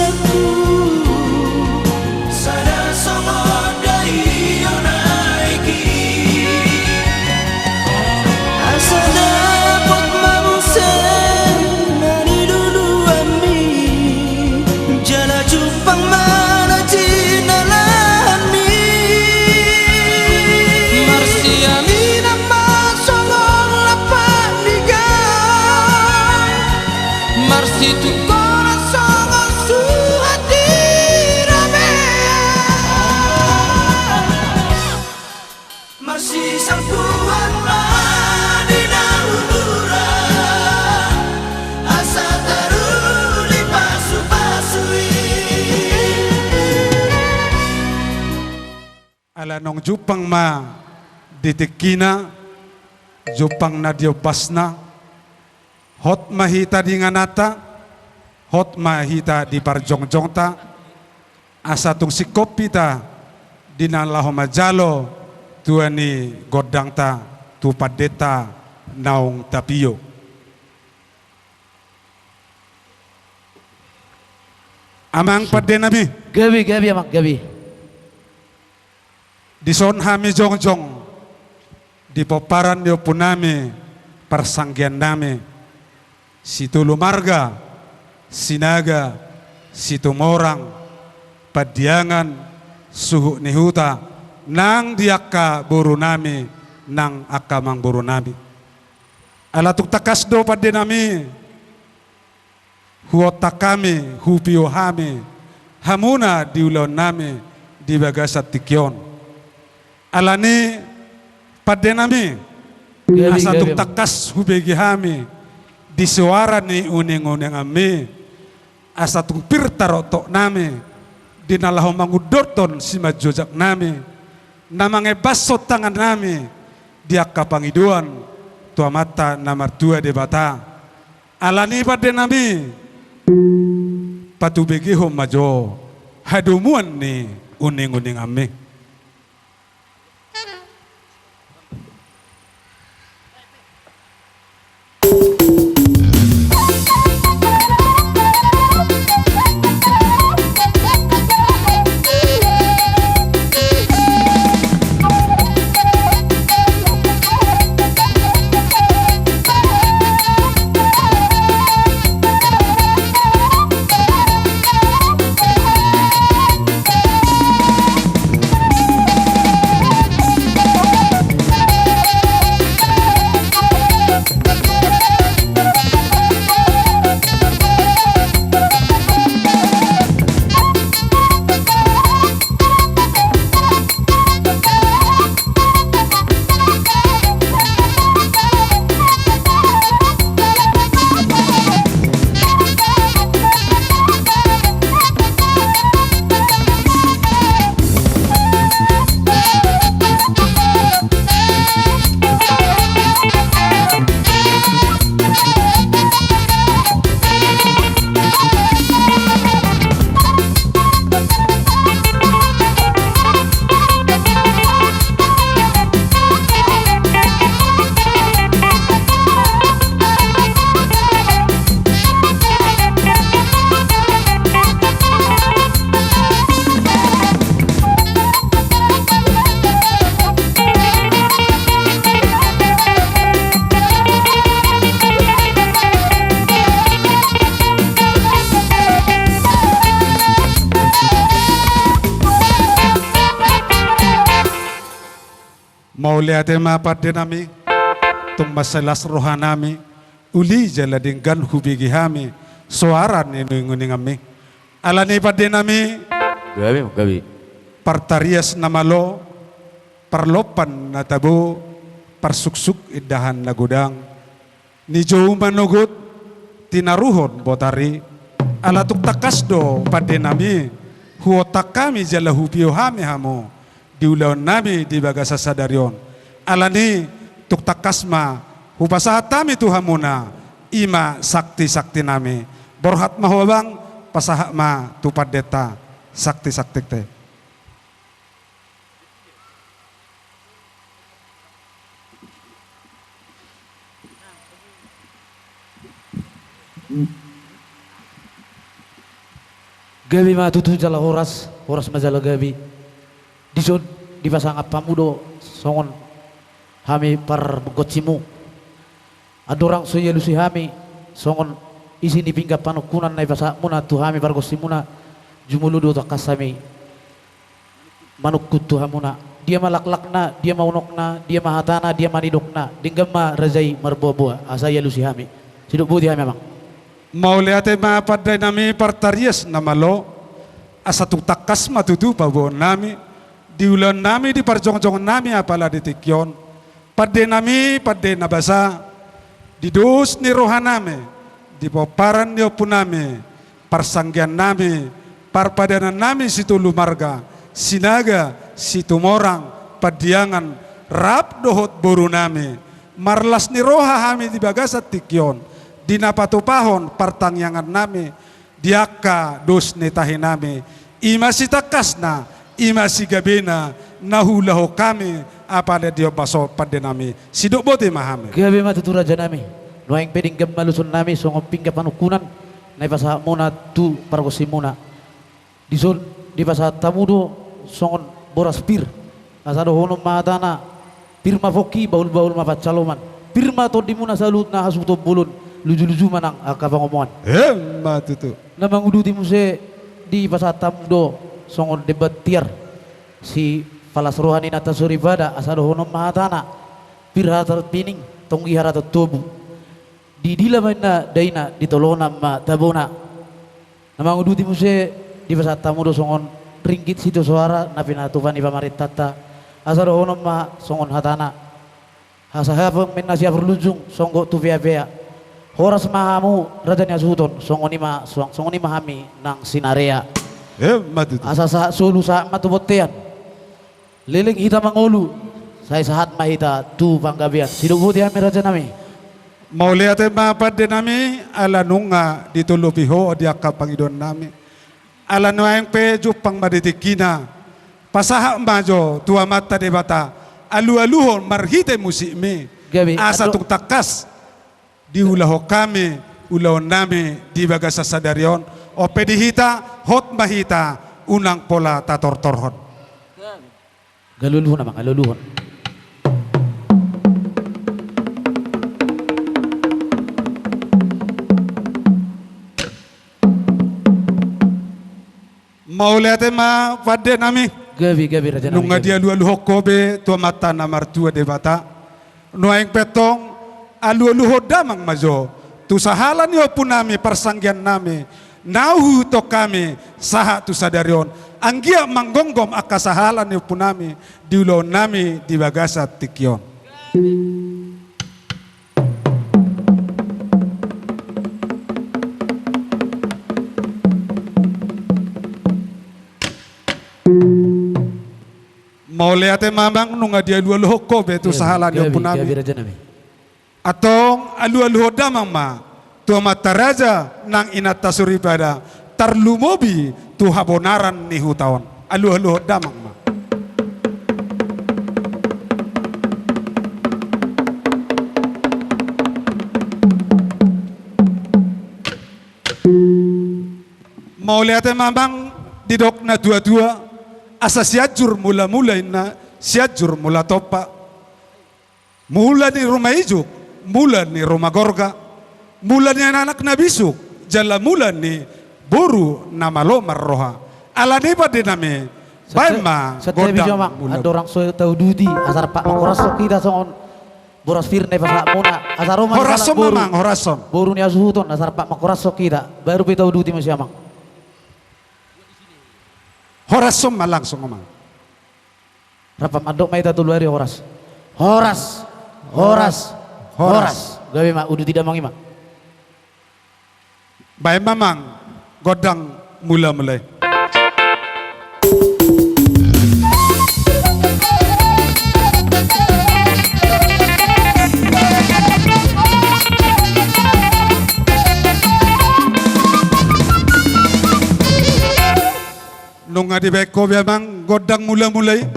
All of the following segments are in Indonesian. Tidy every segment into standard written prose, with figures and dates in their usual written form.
aku sada songo dai onaiki asa dapat mamusen dari dulu ami jala cupang mana cinalami marsiami nama songong lapan ligang marsi tu coração sua dirame marsi sampuan madina ulura asa taruli pasu pasui ala nong jupang ma ditikina jupang na diopasna hot mahita di nganata hot mahita di parjongjongta asa tung sikopita di nalaho majalo tuani godangta tu padeta naung tapio amang padenabi Gabi amak gabi. di son hami jongjong di poparan dio punami persanggian nami situ lumarga sinaga situ morang padiangan suhu nihuta nang diaka buru nami nang akamang buru nami alatuk takas do pade nami huota kami hupio hami hamuna diulon nami di bagasat tikyon alani pade nami asatuk takas hubegi hami di suara ni uning-uning ami asatuk pirtarotok nami di nalaho mangudoton si majojak nami namange basot tangan nami dia kapangiduan tua mata namar tua debata alani pade nami patu begi hom majo hadumuan ni uning-uning ami mau lihat pade nami tung masalas rohanami uli jala dinggan hubigi hami suara ni nguning ami alani pade nami Gabi. partarias namalo parlopan na tabo parsuksuk idahan na gudang ni jauh manugut tinaruhon botari alatuk takasdo pade nami huotak kami jala hupio hami hamu diulawan nami di bagasa sadarion alani tuk takasma hupasatami tuhamuna ima sakti nami borhat mahobang pasahak ma tupad deta sakti te Gabi ma tutu jala horas, horas majala gabi. Dison di pasang apamudo songon hami par gotsimu. Adorang so yelusi hami songon isi ni pinggap panukunan na ipasa muna tu hami par gotsimuna jumuludo takasami manukut tu hamuna. Dia malaklakna, dia maunokna, dia mahatana, dia manidokna. Dinggama razai marbuah-buah asa yelusi hami. Siduk budi hami mang. Mauliate mapaday nami partarias na malo asatung takas matutu pabon nami diulan nami di parjong-jong nami apala di tikyon pade nami pade nabasa di dus ni rohaname di poparan ni opuname parsanggian nami parpadanan nami situ lumarga sinaga situ morang padiangan rap dohot boru nami marlas ni roha hami di bagasat tikyon di napatupahon partangyangan nami diaka dos netahin nami ima si takasna ima si gabina nahulaho kami apa dia baso pada nami siduk bote mahami Gabi ma tutu raja nami. Noeng peding gam malusun nami songon pinggap panukunan na ipasa muna tu par gosimuna. Dison di pasa tamudo songon boras pir asado hono matana pirma foki baul-baul mapacaloman pirma to dimuna salut na hasuto bulun luju-luju manang akapangomongan. matutu Namang uduti mo di pasatam do songon debat tiar si falas rohani nata suribada asado honom mahatana pirhatar pining tonggi harata tubu di dilaman na daina ditolona ma tabona. Namang uduti mo di pasatam do songon ringgit situ suara na pinatupan ipamaritata asado honom ma songon hatana hasahapang minasya berlujung songgo tu via horas mahamu radanya suton songoni mahami nang sinarea matutu asa sa sulu sa matubotean liling hita mangolu saya sahat mahita tu panggabian sidugo dia raja nami mauliate mapade nami ala nunga ditulupiho dia kapangidon nami ala nuayang peju pang maditikina pasaha majo tua mata debata alu-aluhon marhite musime Gabi, asa tung takas diulaho kami ulaw nami di bagasa sadarion o pedihita hot mahita unang pola tatortorhon galuluhon namang galuluhon mauliate ma pade nami Gabi raja nami nunga Gabi. dia alu-aluho kobe tua mata namar tua debata nuayang petong alu-aluho damang majo tu sahalan yo punami persanggian nami nahu to kami saha tu sadarion anggia manggonggom aka sahalan yo punami diulo nami di bagasa tikyon mau liate mamang nunga dia alu-aluho kobe tu sahalan yo punami Gabi raja nami atong alu-aluho damang ma tua mata raja nang inata suribada tarlumobi tu habonaran ni hutawan alu-aluho damang ma mau lihat mamang didok na dua-dua asa siajur mula-mula na siajur mula topa mula ni rumah ijuk mula ni rumah gorga mula ni anak na bisuk jala mula ni buru nama lo marroha ala ni pa dinami baima sa television mak ada orang so tahu dudi asar pak makorasok kita songon boras firne pas muna asar rumah horasom mamang horasom boru ni asuhuton asar pak makorasok kita baru pe tahu dudi masih amang horasom langsung mamang rapa madok mai tatu luari horas horas horas horas gawe mak udah tidak mangi mak baik mamang godang mula-mulai nunga di beko memang godang mula-mulai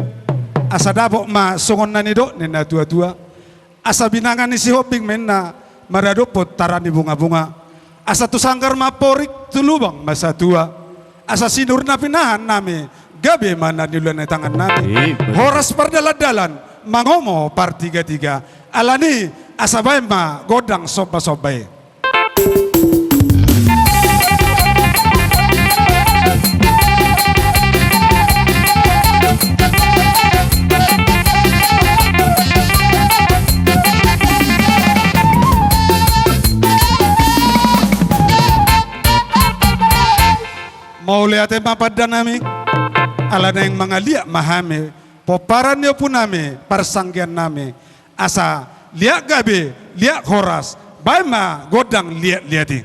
asa dapok ma songon nani do nena tua-tua asa binangan ni si hoping menna maradopot tarani bunga-bunga asa tu sanggar ma porik tu lubang masa tua asa sinur na pinahan nami, gabi mana niluan na tangan nami. bener. Horas pardaladalan, mangomo par tiga-tiga, alani asabay ma godang soba-sobay. Mau lihat mapada nami, ala na yung mga liya mahami, poparan niyo po nami, parsanggian nami, asa liya gabi, liya horas, bay ma godang liya di.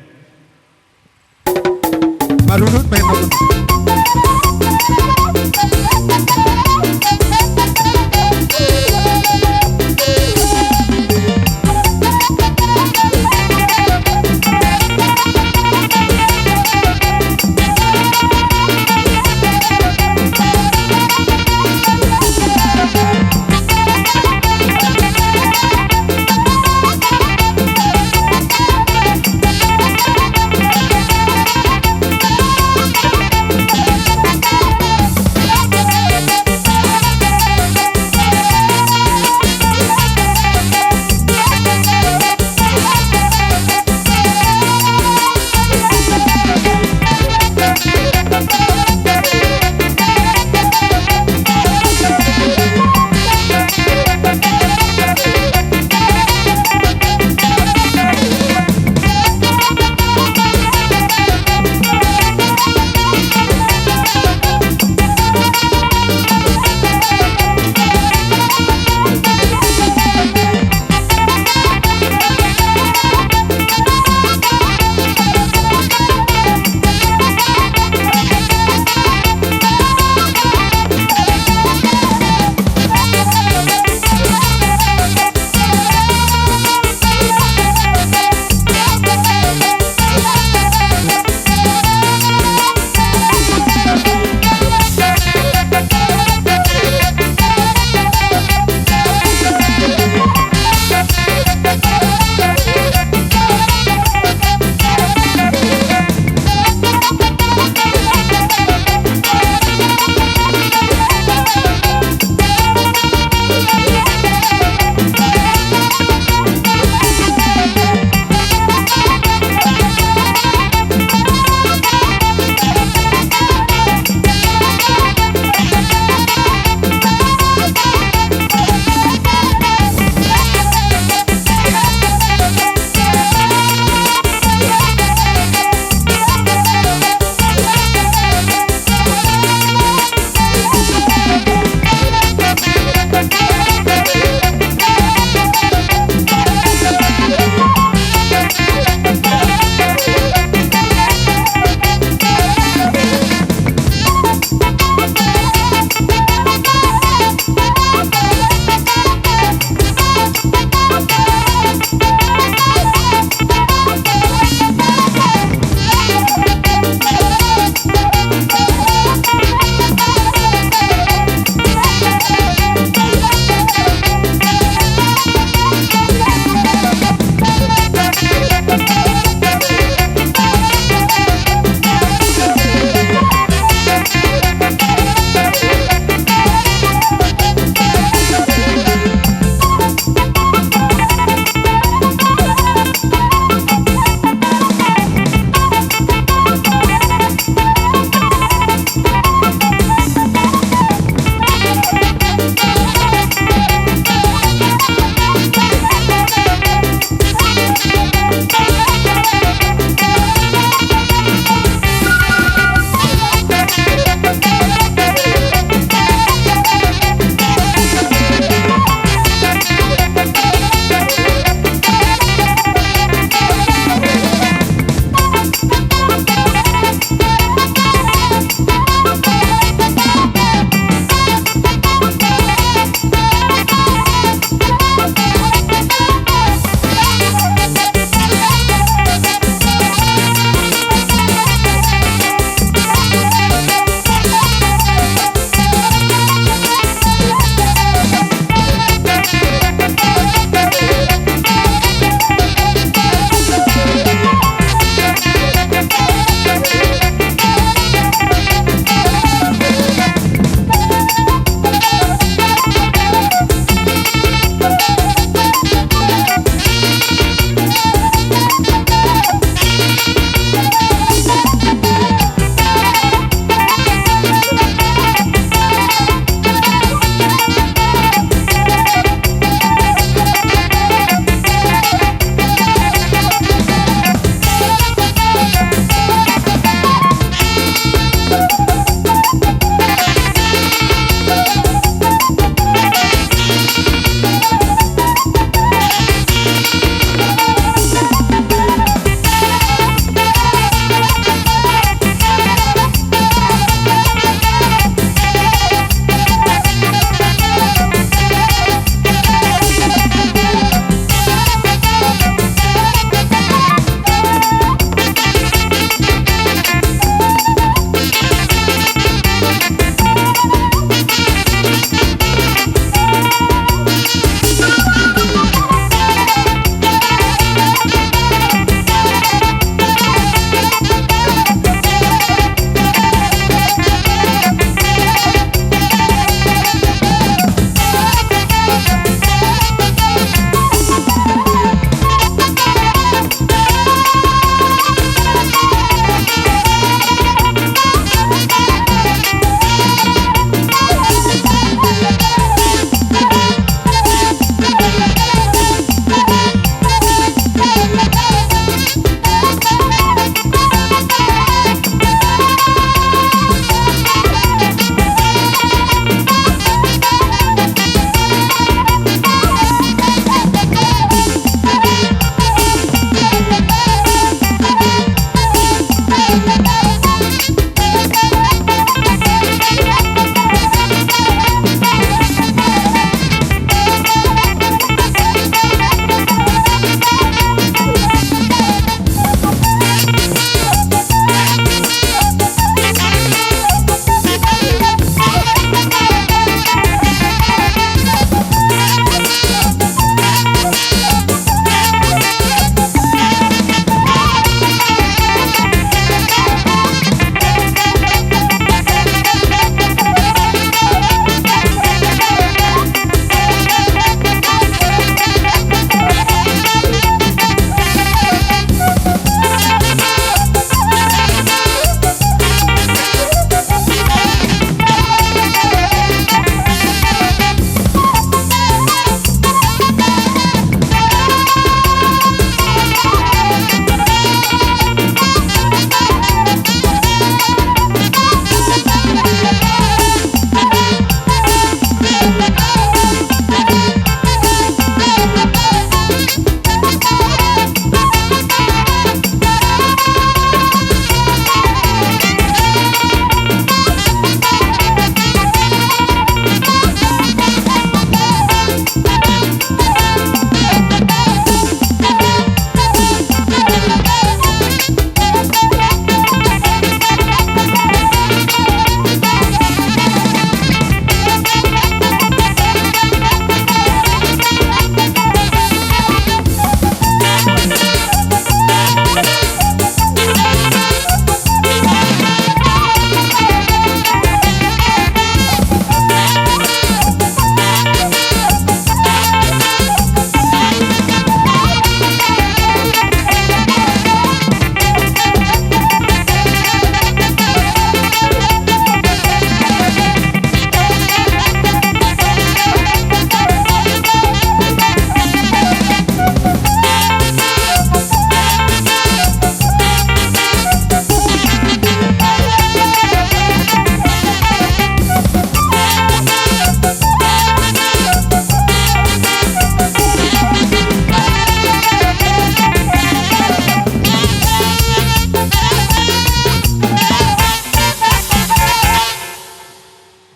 Malunod may malunod.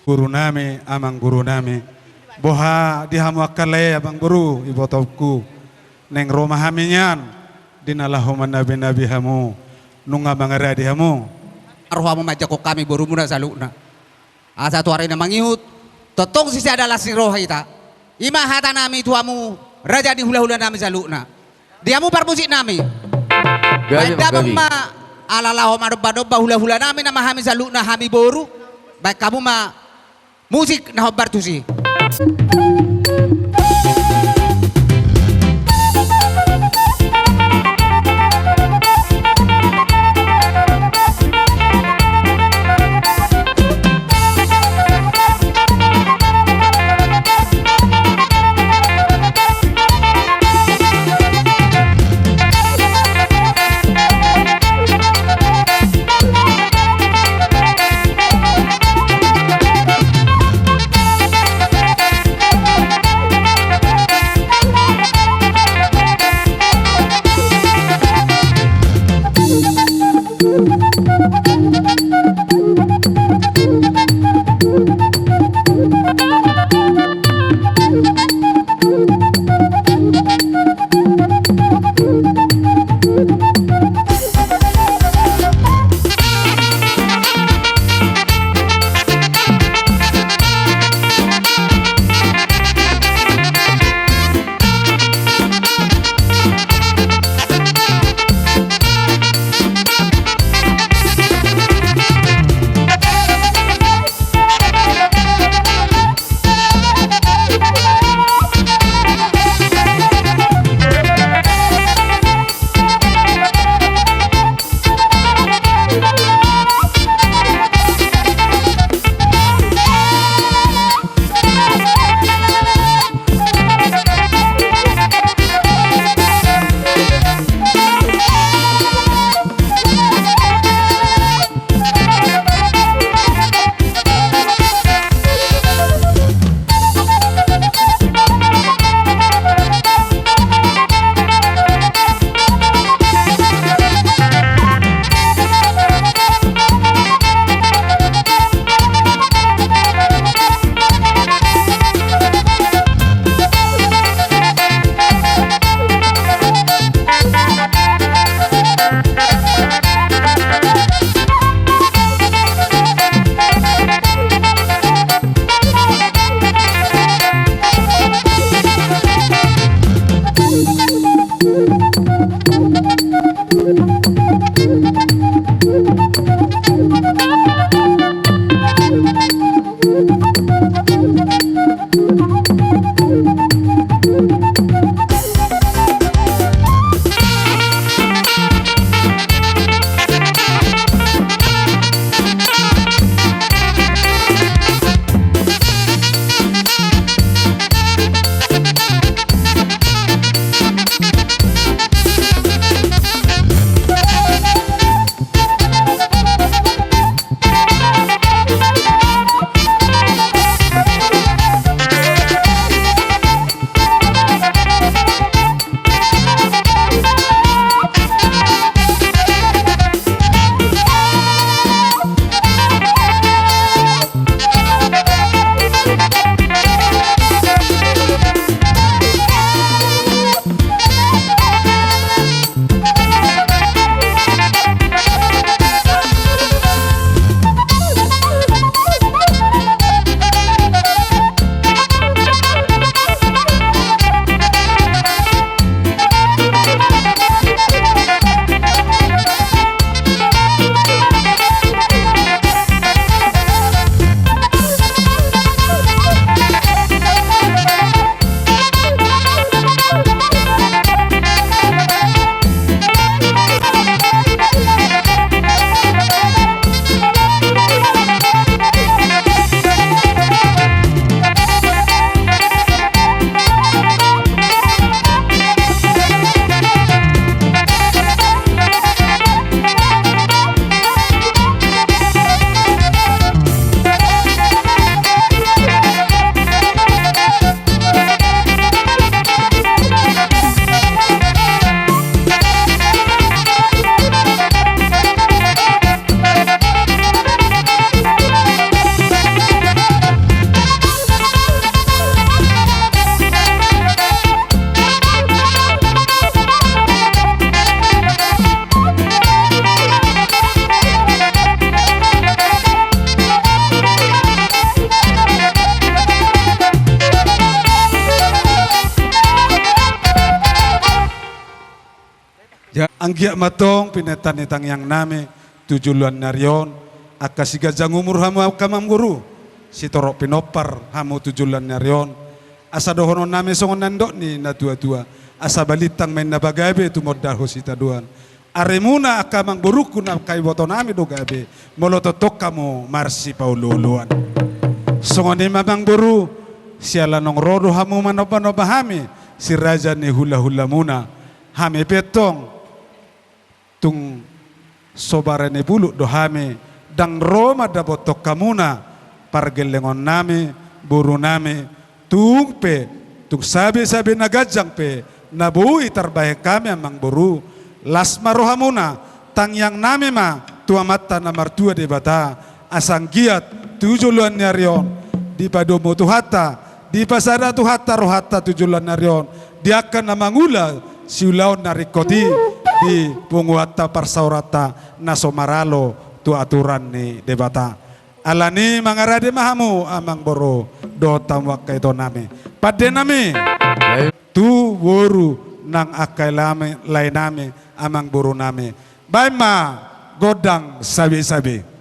guru nami, amang guru nami. Boha dihamu akale abang guru ibotopku. Neng rumah haminyan dinalahuman nabi-nabi hamu. Nunga mangara dihamu. Arwamu majako kami borumuna saluna. Asa tu hari na mangihut. Totong sisi adalah si roh ita. Ima hata nami tuamu raja di hula-hula nami saluna. Diamu parmusik nami. Gabi, Baik Mas damang Gabi. ma alalaho madoba-doba hula-hula nami nama hami saluna hami boru. Baik kamu ma musik na hobar tusi. Anggia matong pinetan itang yang nami tujulan narion akasiga jang umur hamu kamam guru si torok pinopar hamu tujulan narion asa dohono nami songon nandok ni na tua-tua asa balitang main na bagabe tu modal hosita duan aremuna akamang buruku na kai boto nami do gabe molototok kamu marsi paululuan songon ni mamang buru siala nong rodo hamu manoba hami si raja ni hula-hula muna hami petong tung sobarane bulu dohame dang Roma da botok kamuna pargelengon nami buru nami tung pe tung sabi nagajang pe nabui terbaik kami amang buru las marohamuna tang yang nami ma tua mata namar tua de bata asang giat tujulan nyarion di padomo tuhata di pasada tuhata rohata tujulan nyarion dia akan namangula siulaon narikoti di punguata parsaurata nasomaralo tu aturan ni debata alani mangarade mahamu amang boro do tamwak kaito nami pade nami tu woru nang akai lame lain nami amang boro nami baima godang sabi-sabi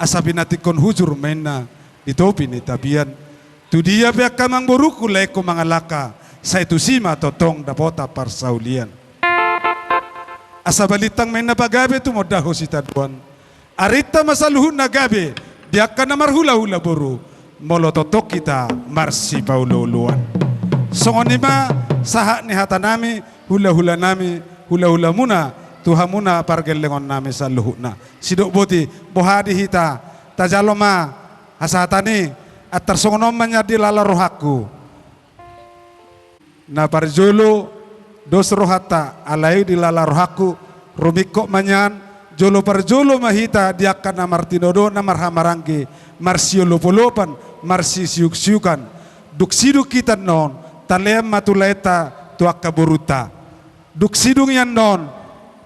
Asabinati kon hujur mena itopi ni tabian. Tu dia biak kamang boruku leko mangalaka sa itu sima totong dapota parsaulian. Asabalitang mena pagabe tu modaho si taduan. Arita masaluhun na gabe biak ka na marhula-hula boru. Molototok kita marsi paululuan. Songonima sahak ni hata nami hula-hula nami hula-hula muna Tuhan muna pargelengon nami sa luhuna. Sidok boti bohadi hita tajaloma hasatani at tersongonomannya di lala rohaku. Na parjolo dos rohata alai di lala rohaku rumikok manyan jolo parjolo mahita diakan na martinodo na marhamarangki marsiolo polopan marsi siuk-siukan duk kita non talem matuleta tuak kaburuta duk sidung yan non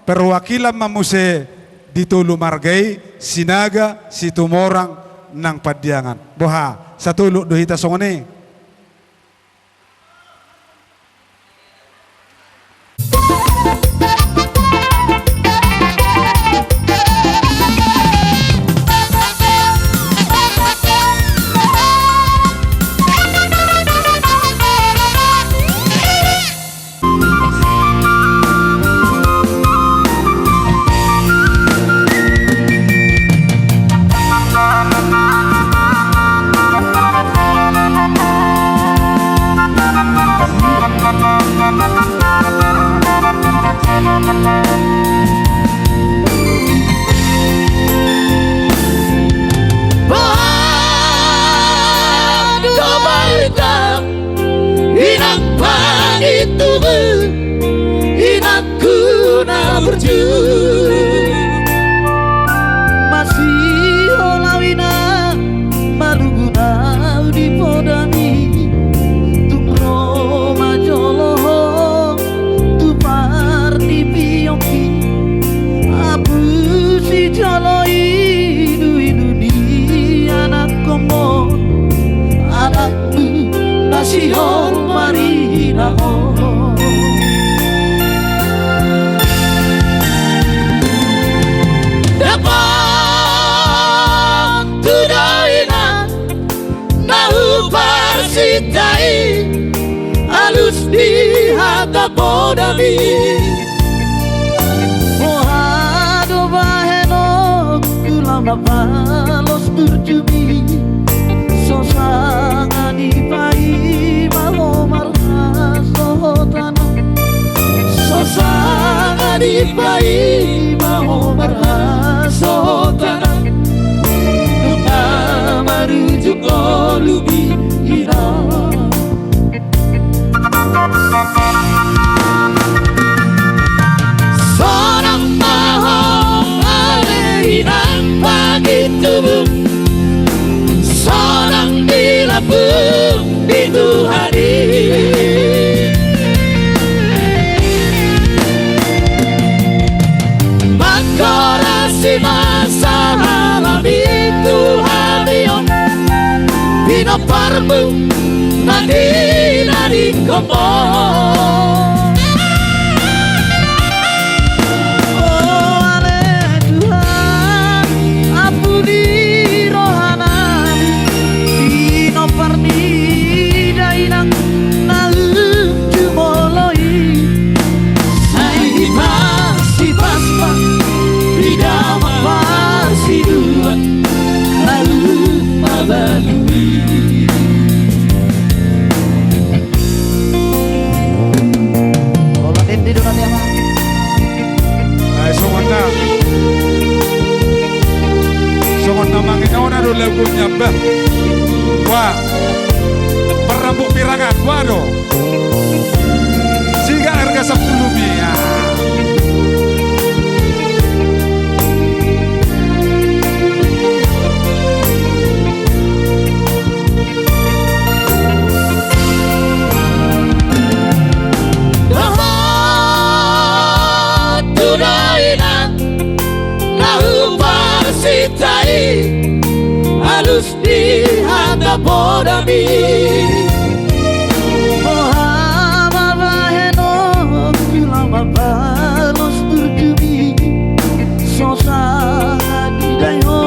perwakilan mamuse ditulu margai sinaga situmorang nang padiangan boha satuluk dohita songone. Masih olawina maluguna di podami tumro majolo tu par di pioki abu si jolo idu di anak komo anakmu nasiol marina alus di hata podami mohado baheno kulama palos berjumi sosanga di pai malo marha sohotana sosanga di pai malo marha sohotana nuna marujuk olubi seorang mahal aliran pagi tubuh seorang dilapung itu hari makorasi masa alam itu harion bina parmu nadi komo oh ale Tuhan ampuni rohanami dino parni dainang nalung jumoloi saiba si paspa bidama pasi duan lalu mabalui Songon manginaon ado lagunya bah. Wah. Perambuk pirangan waduh. Siga harga 10 mia. Halus di hata podami Muhammad baheno kilama balos berjumi sosana di dayo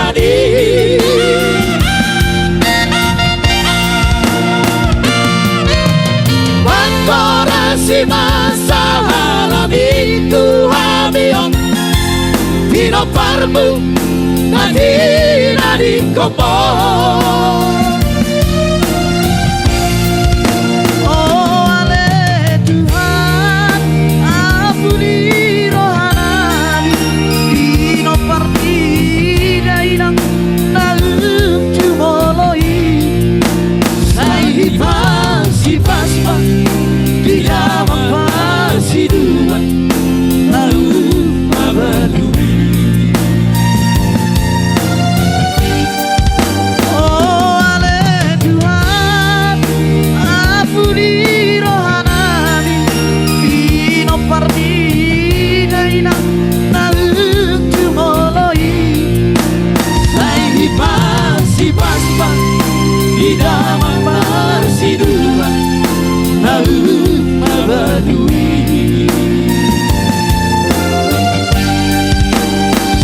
Rohani. Korasi masa halami Tuhan biong Tino parmu Nadi nadi kopo. Oh ale Tuhan ampuni rohanami Dino partida inang nalum cumoloi Sai hipas hipas di dalam persiduhan lalu mabadui. Oh ale Tuhan ampuni rohanami Dino partida inang naluk cumoloi Sai hipas hipas di dalam persiduhan lalu mabadui.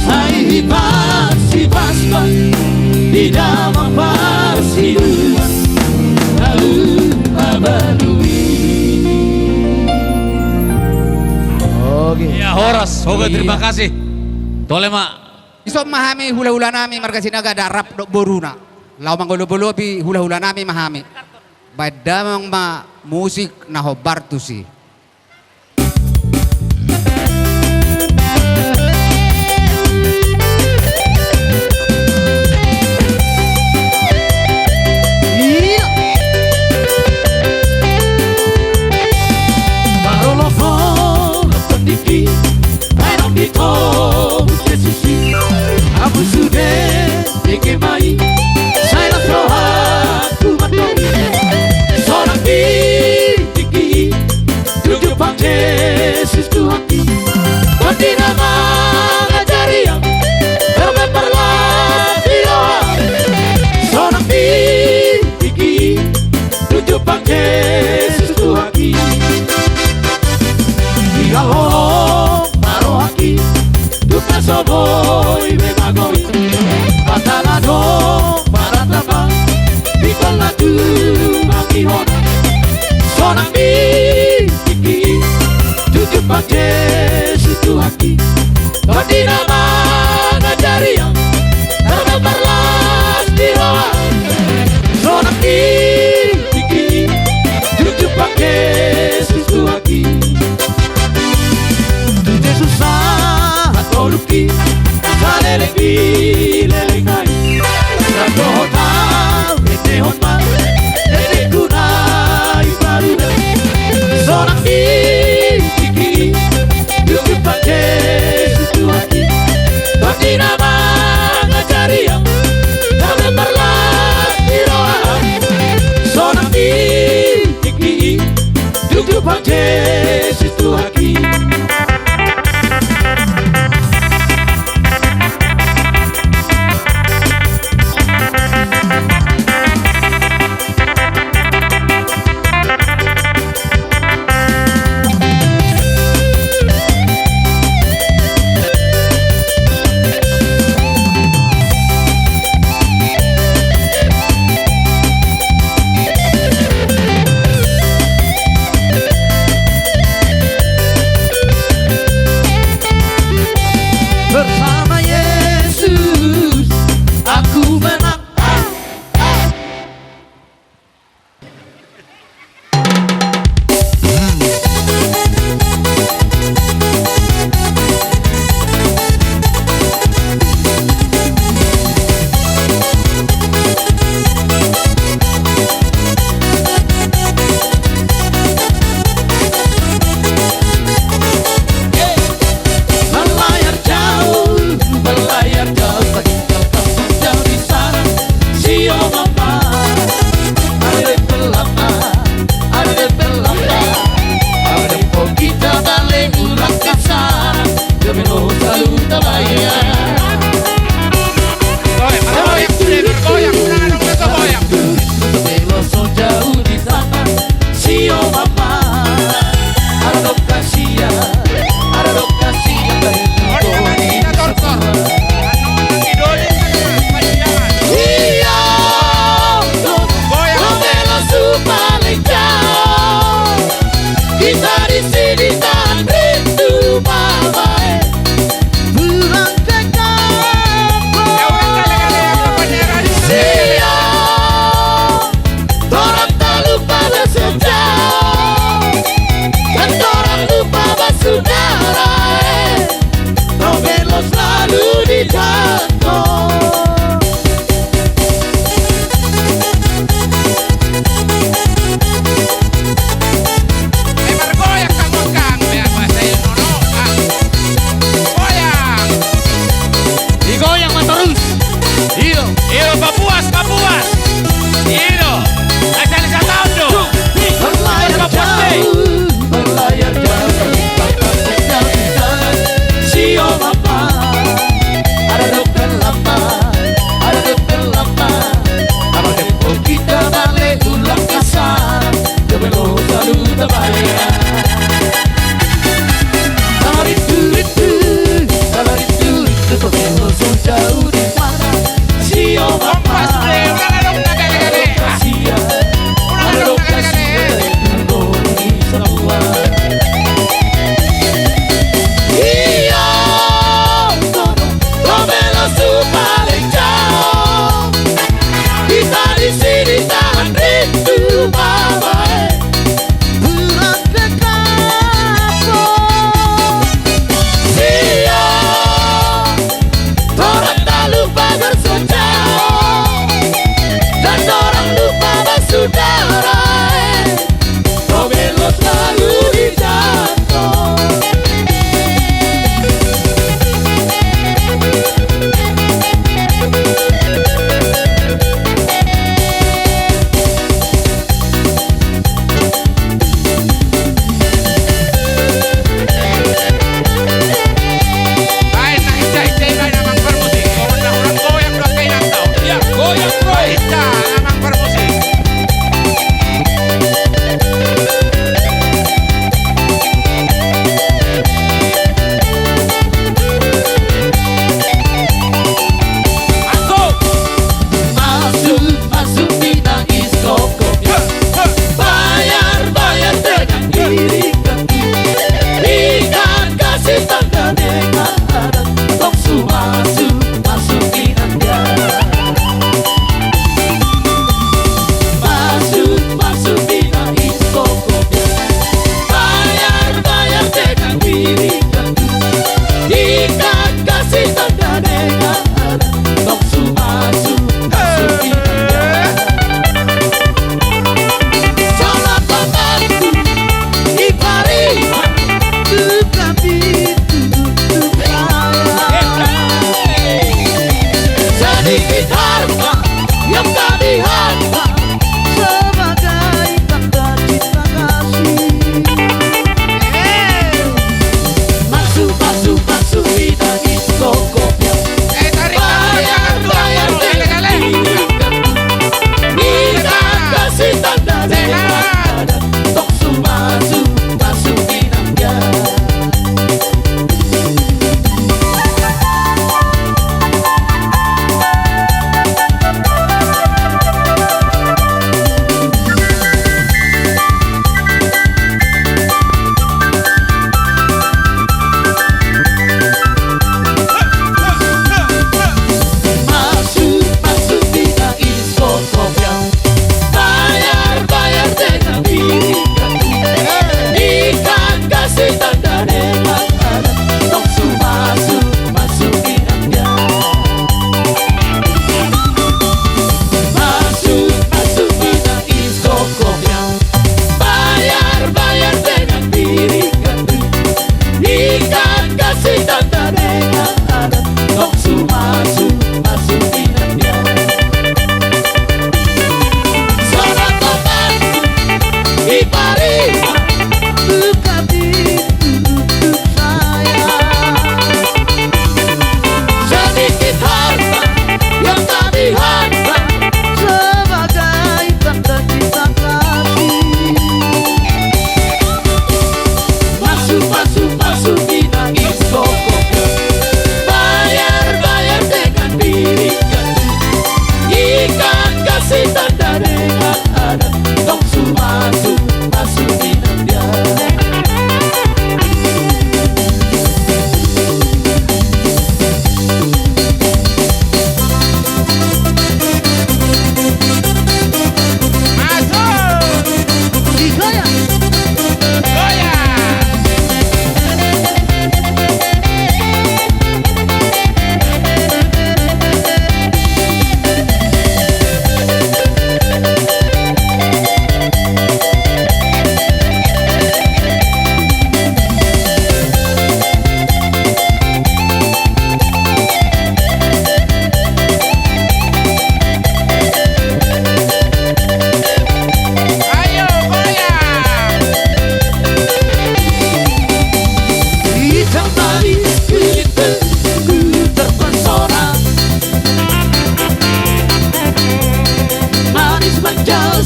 Sai hipas di dalam persiduhan lalu mabadui. Oke. Ya Horas, oke terima kasih. Tolema. Iso memahami hula-hula nami marga sinaga darap do boruna. Lau manggolo-bolo pi hula-hula nami memahami. Badamang ma musik na hobartusi. Aku sudah dikemai, saya rohanku mandong. Seorang diki, tujuh pang Yesus Tuhanku. Kau tidak mengajari yang bermeperlah di rohan. Seorang diki, tujuh pang Yesus Tuhanku. Tiga holong marohaki, duka soboi memagoi. Patalado paratama, bikol na tu mangihon. Sonang biki, tujuh pang Yesus Tuhanku. Kau tidak mengajari yang terberlas di rohan. Sonang biki, tujuh pang Yesus Tuhanku. Tujuh susah atau luki, saleleng bileleng nai. Rako hotal, ete hotma, ete kunai baru. Seorang biki, tujuh pang Yesus Tuhanku.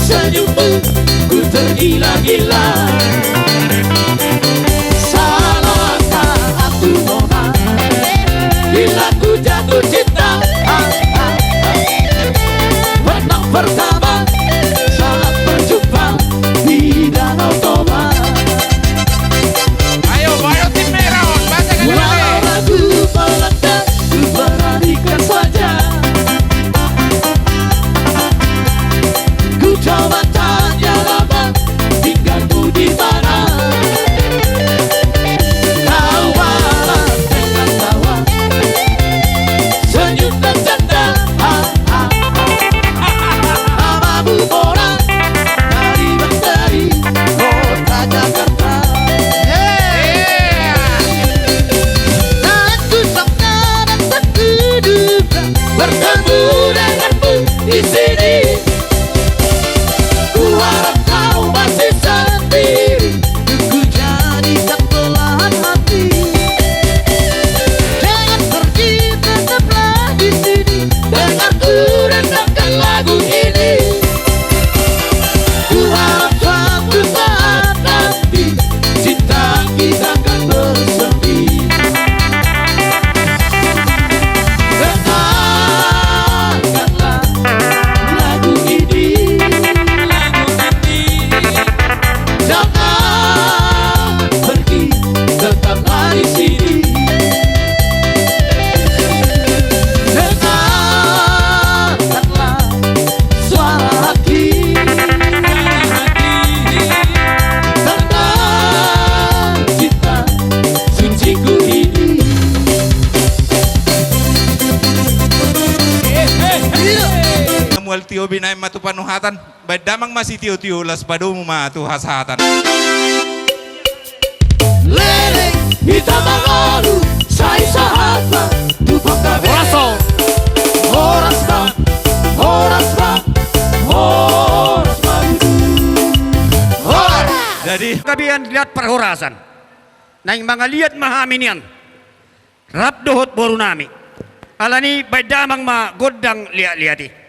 senyummu ku tergila-gila. Salahkah aku Nona bila ku jatuh cinta? Menang pertama saat berjumpa di Danau Toba. Ayo tim merah, bacakan Walau ragu melanda, ku beranikan saja. Ku coba tanya lama, tinggalmu di mana? Tawa dengan tawa, senyum dan canda. Namamu orang dari menteri kota Jakarta. Tak kusangka dan tak kuduga bertemu denganmu di sini. Ku harap kau masih sendiri, ku jadikan belahan hati. Jangan pergi, tetaplah di sini, dengar ku rendangkan lagu ini. Ku harap suatu saat nanti cinta kita akan bersemi. Dengarkanlah lagu ini, jangan pergi, tetaplah di sini. Dengarkanlah suara hati tentang cinta suciku ini. Mual tio binay matu panuhatan, badamang masih tio las padu matu hasatan. Lele kita mengalu, saya sahabat tupang kabe. Horas bang, horas bang, horas bang. Jadi Kabihan lihat perhorasan. Nang mga liat mahaminian. Rap dohot boru nami. Alani baydamang magodang liat-liati.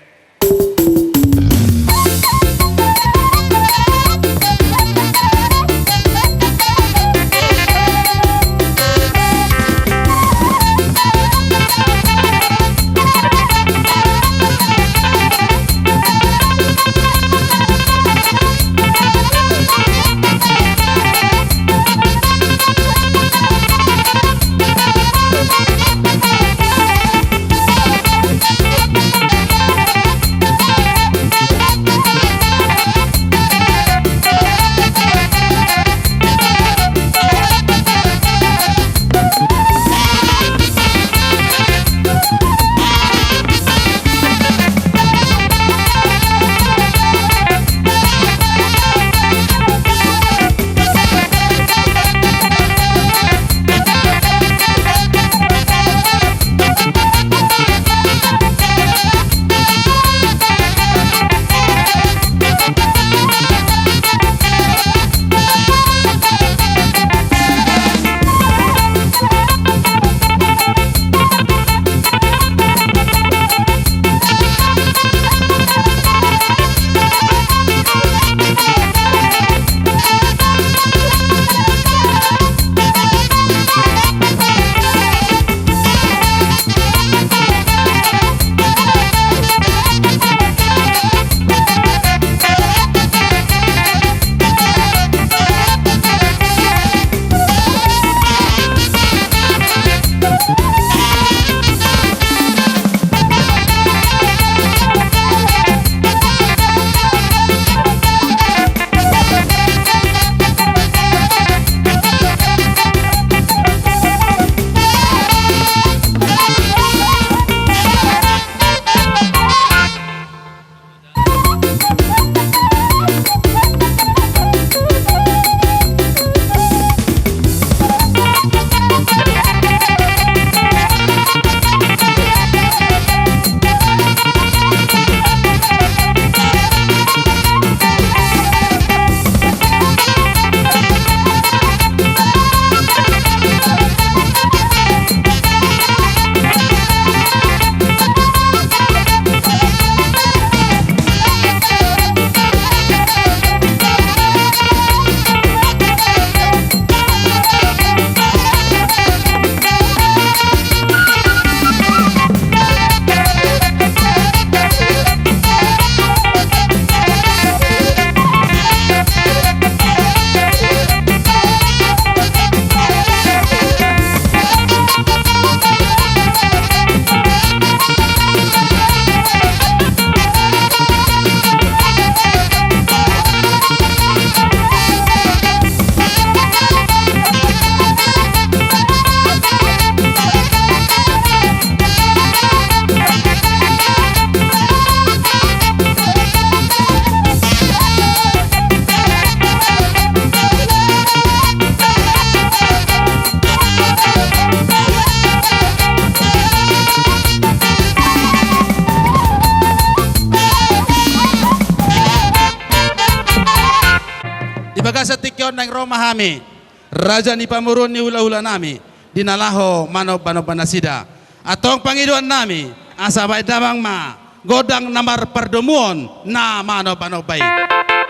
pangijon nang Roma hami raja ni pamurun ni hula-hula nami dinalaho mano banasida atong pangijon nami asa bay damang ma godang namar perdemuan na mano bay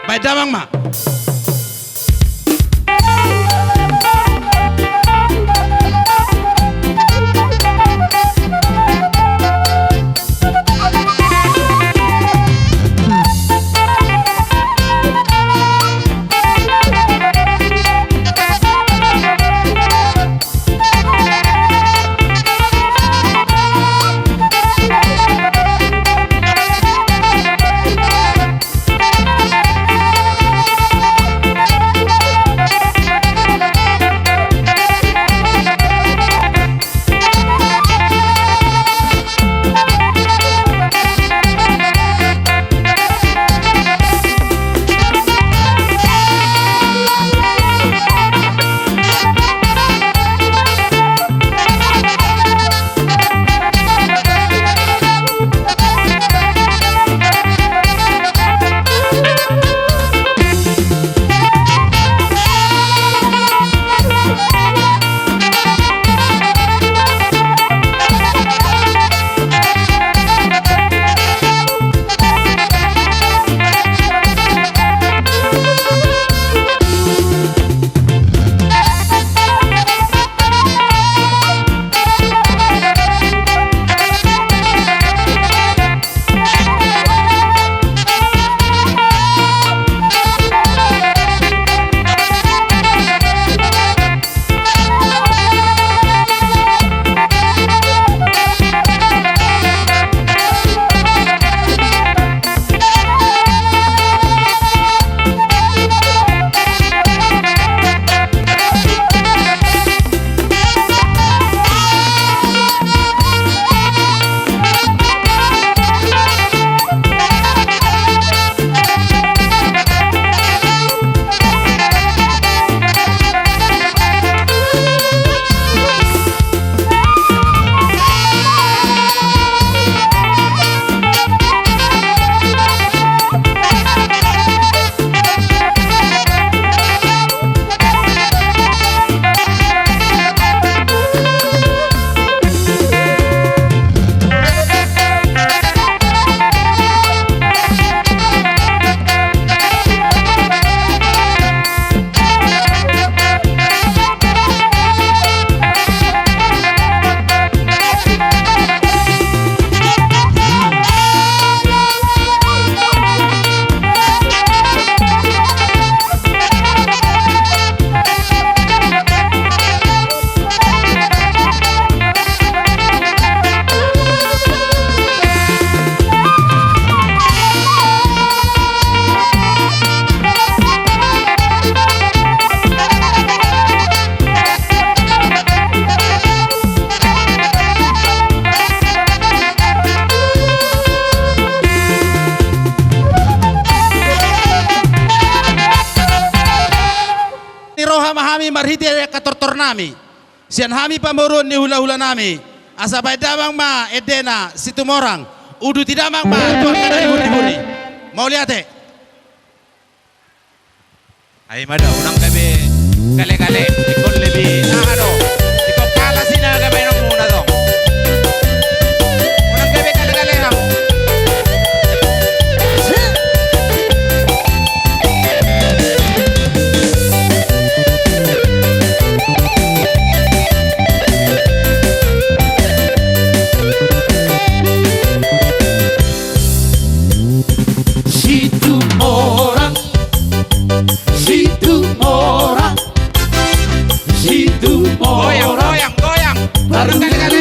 bay damang ma. marhiti katortor nami sian hami pamurun ni hula-hula nami asabay damang ma edena situmorang udu tidamang ma tuan kada iburi-buri mau lihat ay mada unang gabi kale-kale ikon lebih ano ikon kalasin na gabi ng muna dong unang gabi kale-kale lang goyang unang kale-kale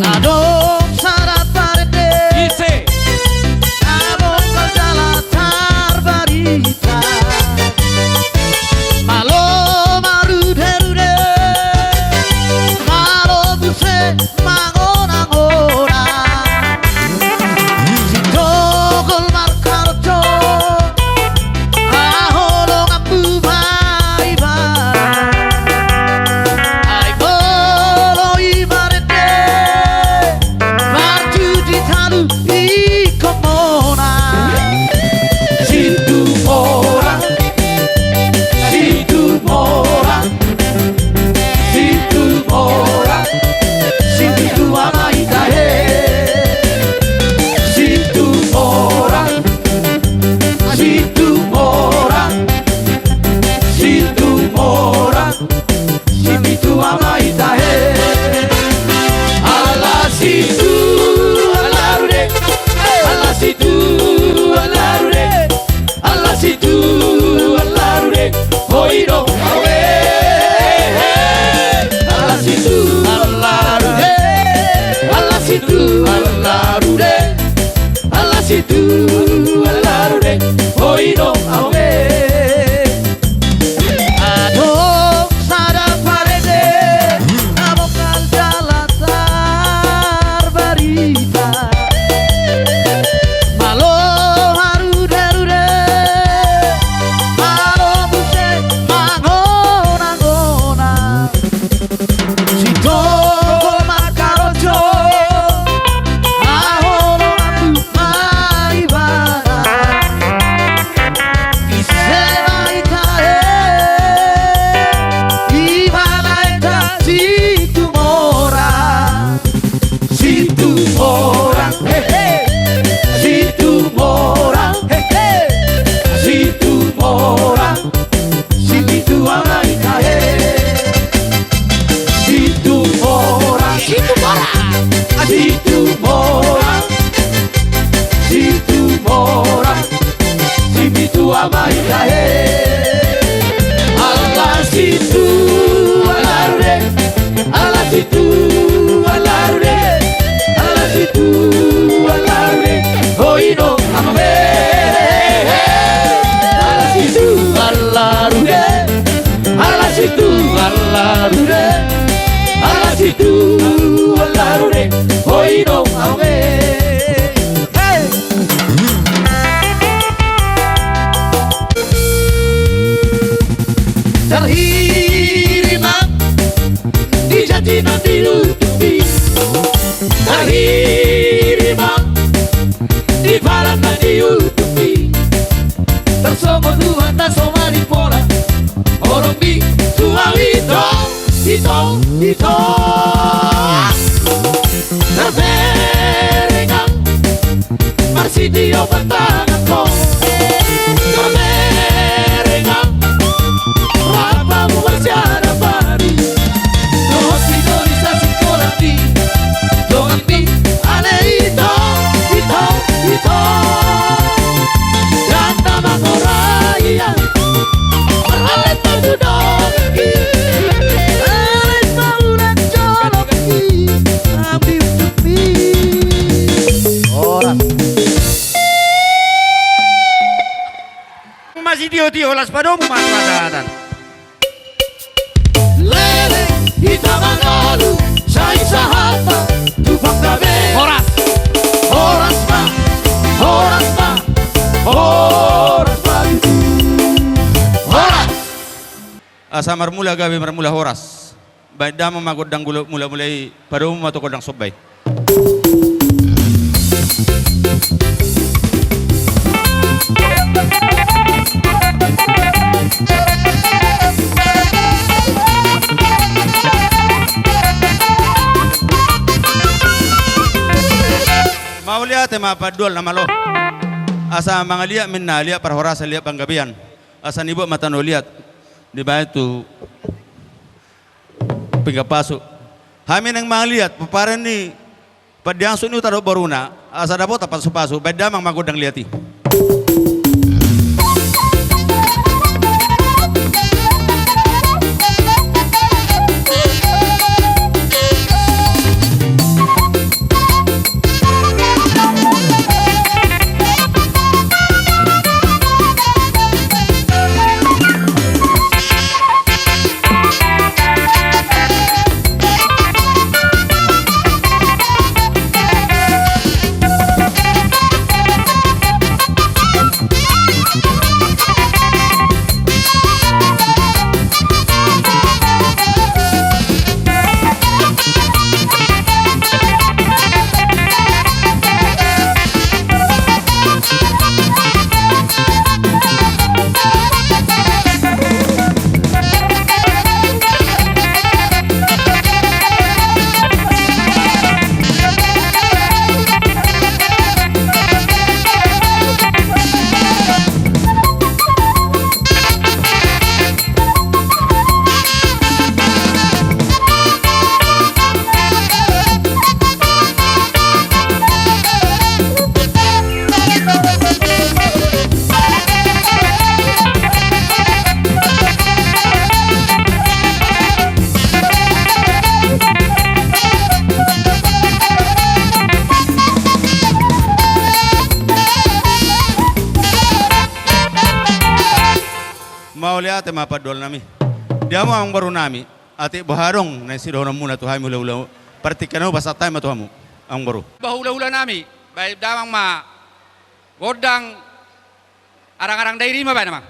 Ado situ alarude oino awe adong sada parede namokal jalatar barita malo harude malo buse mangona sito makarojo ahono aku maribana kisela itae ibana ita situ mora hehe situ mora hehe situ mora situ ama itae situ mora situ mora situ mora situ mora situ ama itae ala situ alarude ala situ alarude ala situ alarude oino amame ala situ alarude ala situ alarude ala situ alarude oino amame hey. Terhiriman di jatinan dinutupi terhiriman di barat diutupi tersomong Tuhan dan somali pola orang bi tua hito terberingan marsidio bentanganku terberingan rapamu bersiara pari dos Indonesia sekolah di dongan di ale hito dan nama koraya berhalet berduduk alet maunan joloki abdi utupi orang masih tio las padomu masatan lele hitaman lalu saya sahata tufang dabe horas itu horas Asa marmula gabi marmula horas. Baik dama magodang gulo mulai padomu mato kodang sobbay. Mau lihat tema padul nama lo. Asa mangalia minna lihat par horasa lihat panggabian. Asa nibo mata no lihat di bawah itu pinggapaso. Hamin ang mangliat paparan ni padiangso ni utaro baruna asa dapat tapat supaso bedamang magodang liati. tema padol nami. Dia mo ang baru nami. Ati baharong na si doon muna tuhay mo hula-hula. Partikan mo basta tayo matuha mo ang baru. Bahula-hula nami. Baik damang ma godang arang-arang dairi ma ba namang?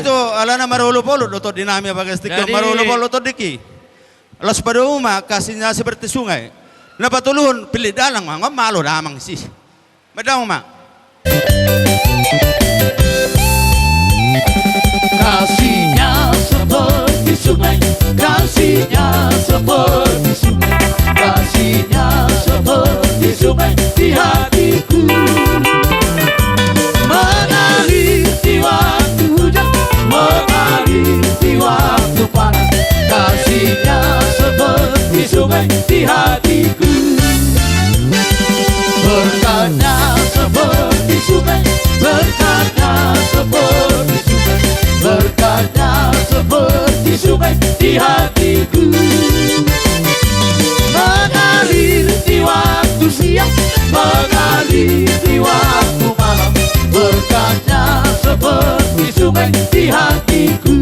itu alana marulu-polu dotot dinami bagai stiker Jadi- marulu-polu dotot diki. Los pada umah kasihnya seperti sungai. Napatulun pilih dalang ngam malu damang sih. Madam mak. Kasihnya seperti sungai, kasihnya seperti sungai, kasihnya seperti sungai di hatiku. Mengalir di waktu hujan, mengalir di waktu panas, kasihnya seperti sungai di hatiku. Berkatnya seperti sungai, berkatnya seperti sungai, berkatnya seperti sungai di hatiku. Mengalir di waktu siang, mengalir di waktu malam, berkatnya seperti sungai di hatiku.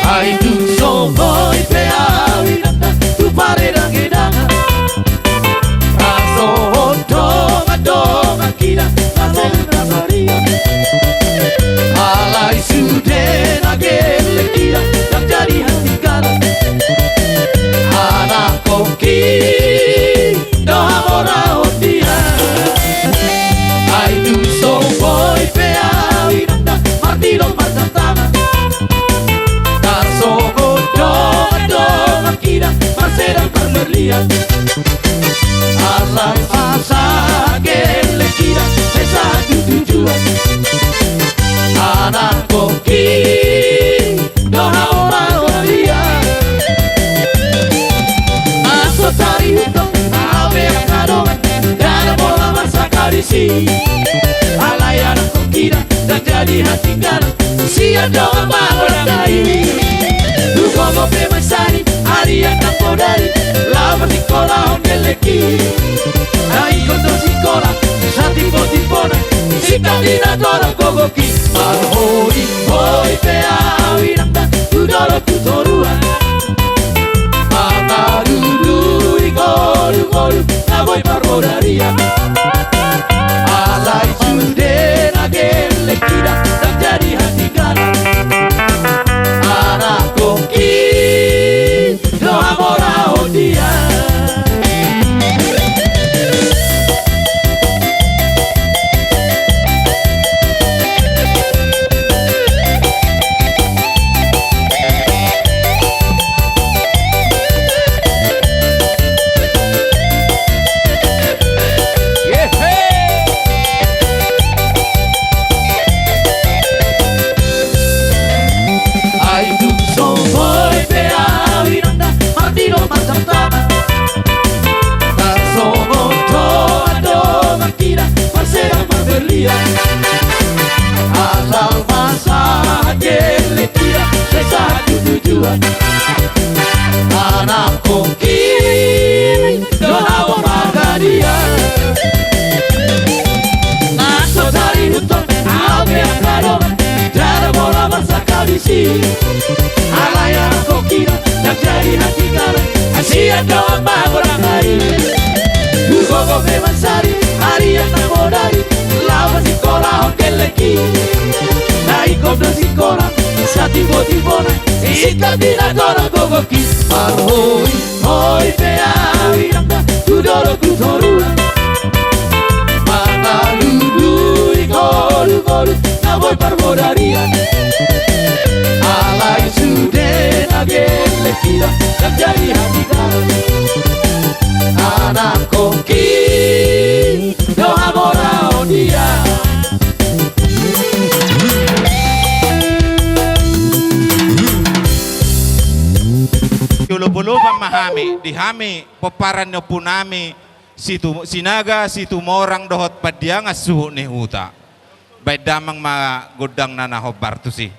Ai tu so voi pe awi nanda tu pare da gedanga. Raso doma doma kira raso rasaria. Alai sude na gele kira yang jadi hati kala. Anak koki do amora otia. Ai tu so voi pe awi nanda martiro martantama. Masera per berlian Alai masa gele kira Esa tujuan Anak koki Doha orang dia Aso tari hutong Awe yang kadongan Dana bola masa karisi Alai anak kokira Dan jadi hati galau Sia doa orang dai Tu como pe masari Aria Campodari Lava di cola ondeleki Ai kondo si cola Sati potipona Si candidatora gogoki Marhoi Hoi pe awi nanda Tudoro tutorua Mata dulu Igolu golu Na voi parmodaria Alai sude Na gele kira Dan jadi hati gana Anak koki No amora odia Ai tu so voi pe awi nanda Martino Mazantama Tarso monto ado makira Masera maberlia Asal masa gele kira Sesa tujuan Anak koki Dohawa magadia Naso dari hutong Awe akaroman Jara bola masa kalisi Alaya kokira Dan jadi hati kala Asia doang orang lain Dugogo memasari Aria namodari Lava si kola hokeleki Naiko do si kola Sati botibona Ika dinadora gogoki Marhoi Hoi pe awi nanda Tudoro kutorua Mata ludu Igolu golu Na voi parmodaria Alai sude na gele kira Dan jadi hati kala Anak koki Do amora odia Lupa mahami, dihami, peparan nyo punami, situ sinaga, situ morang dohot padiang asuh ni huta. Baik damang ma godang nanahobar tu si.